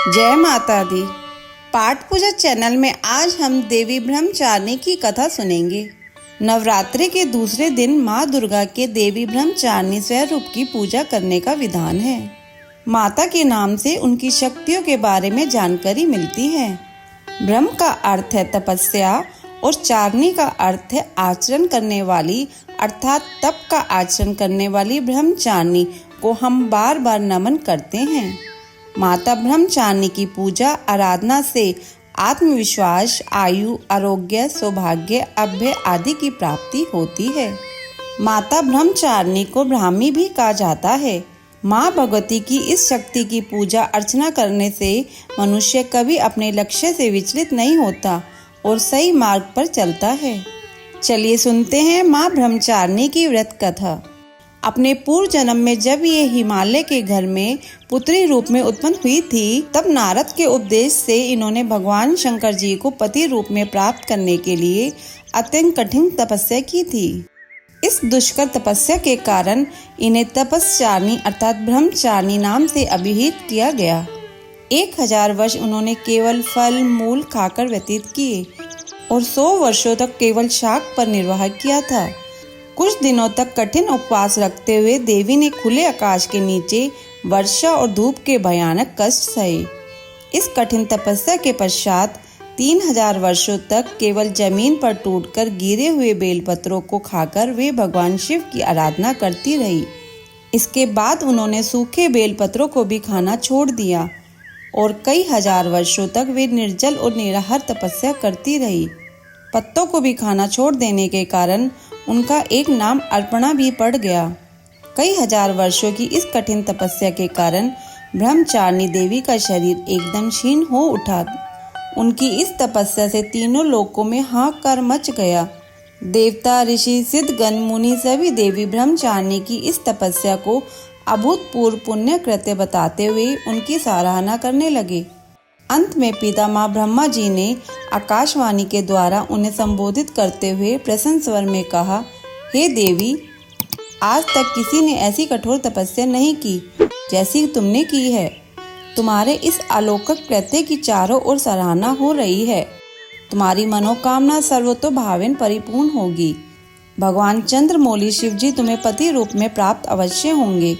जय माता दी। पाठ पूजा चैनल में आज हम देवी ब्रह्मचारिणी की कथा सुनेंगे। नवरात्रि के दूसरे दिन माँ दुर्गा के देवी ब्रह्मचारिणी स्वरूप की पूजा करने का विधान है। माता के नाम से उनकी शक्तियों के बारे में जानकारी मिलती है। ब्रह्म का अर्थ है तपस्या और चारिणी का अर्थ है आचरण करने वाली, अर्थात तप का आचरण करने वाली ब्रह्मचारिणी को हम बार बार नमन करते हैं। माता ब्रह्मचारिणी की पूजा आराधना से आत्मविश्वास, आयु, आरोग्य, सौभाग्य, अभय आदि की प्राप्ति होती है। माता ब्रह्मचारिणी को ब्राह्मी भी कहा जाता है। माँ भगवती की इस शक्ति की पूजा अर्चना करने से मनुष्य कभी अपने लक्ष्य से विचलित नहीं होता और सही मार्ग पर चलता है। चलिए सुनते हैं माँ ब्रह्मचारिणी की व्रत कथा। अपने पूर्व जन्म में जब ये हिमालय के घर में पुत्री रूप में उत्पन्न हुई थी, तब नारद के उपदेश से इन्होंने भगवान शंकर जी को पति रूप में प्राप्त करने के लिए अत्यंत कठिन तपस्या की थी। इस दुष्कर तपस्या के कारण इन्हें तपस्चारिणी अर्थात ब्रह्मचारिणी नाम से अभिहित किया गया। 1000 वर्ष उन्होंने केवल फल मूल खाकर व्यतीत किए और 100 वर्षों तक केवल शाक पर निर्वाह किया था। कुछ दिनों तक कठिन उपवास रखते हुए देवी ने खुले आकाश के नीचे वर्षा और धूप के भयानक कष्ट सहे। इस कठिन तपस्या के पश्चात 3000 वर्षों तक केवल जमीन पर टूटकर गिरे हुए बेलपत्रों को खाकर वे भगवान शिव की आराधना करती रही। इसके बाद उन्होंने सूखे बेलपत्रों को भी खाना छोड़ दिया और कई हजार वर्षों तक वे निर्जल और निराहार तपस्या करती रही। पत्तों को भी खाना छोड़ देने के कारण उनका एक नाम अर्पणा भी पड़ गया। कई हजार वर्षों की इस कठिन तपस्या के कारण ब्रह्मचारिणी देवी का शरीर एकदम क्षीण हो उठा। उनकी इस तपस्या से तीनों लोकों में हाहाकार मच गया। देवता, ऋषि, सिद्धगण, मुनि सभी देवी ब्रह्मचारिणी की इस तपस्या को अभूतपूर्व पुण्य कृत्य बताते हुए उनकी सराहना करने लगे। अंत में पितामह ब्रह्मा जी ने आकाशवाणी के द्वारा उन्हें संबोधित करते हुए प्रसन्न स्वर में कहा, हे देवी, आज तक किसी ने ऐसी कठोर तपस्या नहीं की जैसी तुमने की है। तुम्हारे इस अलौकिक कृत्य की चारों ओर सराहना हो रही है। तुम्हारी मनोकामना सर्वतोभावेन परिपूर्ण होगी। भगवान चंद्रमौली शिव जी तुम्हें पति रूप में प्राप्त अवश्य होंगे।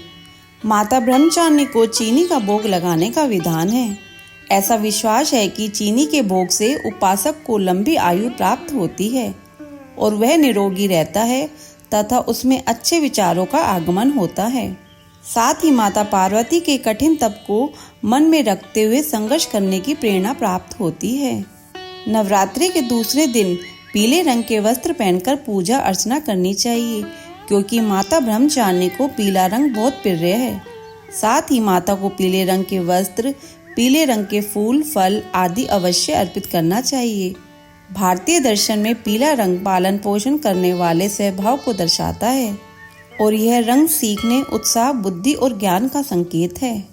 माता ब्रह्मचारिणी को चीनी का भोग लगाने का विधान है। ऐसा विश्वास है कि चीनी के भोग से उपासक को लंबी आयु प्राप्त होती है और वह निरोगी रहता है तथा उसमें अच्छे विचारों का आगमन होता है। साथ ही माता पार्वती के कठिन तप को मन में रखते हुए संघर्ष करने की प्रेरणा प्राप्त होती है। नवरात्रि के दूसरे दिन पीले रंग के वस्त्र पहनकर पूजा अर्चना करनी चाहिए, क्योंकि माता ब्रह्मचारिणी को पीला रंग बहुत प्रिय है। साथ ही माता को पीले रंग के वस्त्र, पीले रंग के फूल, फल आदि अवश्य अर्पित करना चाहिए। भारतीय दर्शन में पीला रंग पालन पोषण करने वाले स्वभाव को दर्शाता है और यह रंग सीखने, उत्साह, बुद्धि और ज्ञान का संकेत है।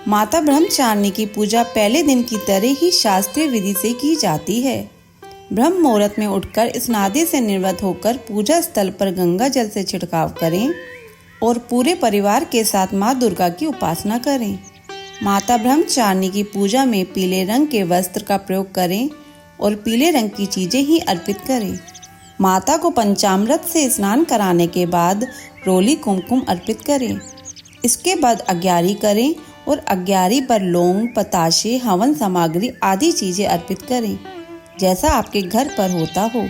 माता ब्रह्मचारिणी की पूजा पहले दिन की तरह ही शास्त्रीय विधि से की जाती है। ब्रह्म मुहूर्त में उठकर स्नादि से निवृत्त होकर पूजा स्थल पर गंगा जल से छिड़काव करें और पूरे परिवार के साथ माँ दुर्गा की उपासना करें। माता ब्रह्मचारिणी की पूजा में पीले रंग के वस्त्र का प्रयोग करें और पीले रंग की चीजें ही अर्पित करें। माता को पंचामृत से स्नान कराने के बाद रोली कुमकुम अर्पित करें। इसके बाद अग्यारी करें और अग्यारी पर लौंग, पताशे, हवन सामग्री आदि चीजें अर्पित करें, जैसा आपके घर पर होता हो।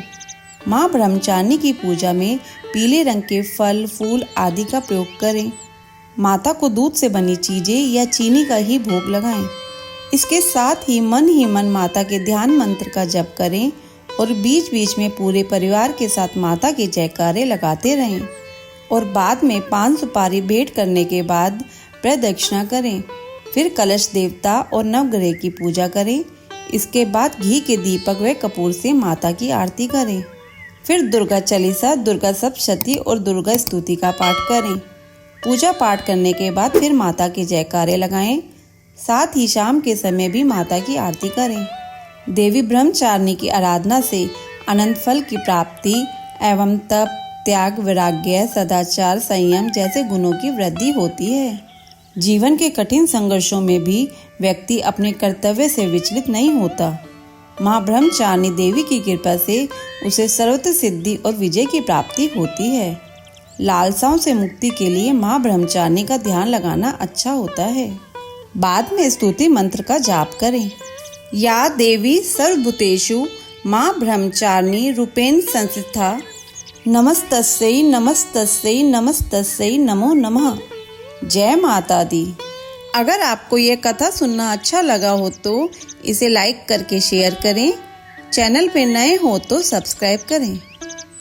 माँ ब्रह्मचारिणी की पूजा में पीले रंग के फल, फूल आदि का प्रयोग करें। माता को दूध से बनी चीजें या चीनी का ही भोग लगाएं। इसके साथ ही मन माता के ध्यान मंत्र का जप करें और बीच बीच में पूरे परिवार के साथ माता के जयकारे लगाते रहें और बाद में 5 सुपारी भेंट करने के बाद प्रदक्षिणा करें। फिर कलश देवता और नवग्रह की पूजा करें। इसके बाद घी के दीपक व कपूर से माता की आरती करें। फिर दुर्गा चालीसा, दुर्गा सप्तशती और दुर्गा स्तुति का पाठ करें। पूजा पाठ करने के बाद फिर माता के जयकारे लगाएं। साथ ही शाम के समय भी माता की आरती करें। देवी ब्रह्मचारिणी की आराधना से अनंत फल की प्राप्ति एवं तप, त्याग, वैराग्य, सदाचार, संयम जैसे गुणों की वृद्धि होती है। जीवन के कठिन संघर्षों में भी व्यक्ति अपने कर्तव्य से विचलित नहीं होता। माँ ब्रह्मचारिणी देवी की कृपा से उसे सर्वत्र सिद्धि और विजय की प्राप्ति होती है। लालसाओं से मुक्ति के लिए माँ ब्रह्मचारिणी का ध्यान लगाना अच्छा होता है। बाद में स्तुति मंत्र का जाप करें। या देवी सर्वभूतेषु माँ ब्रह्मचारिणी रूपेण संस्थिता नमस्तस्यै नमस्तस्यै नमस्तस्यै नमो नमः। जय माता दी। अगर आपको ये कथा सुनना अच्छा लगा हो तो इसे लाइक करके शेयर करें। चैनल पे नए हो तो सब्सक्राइब करें।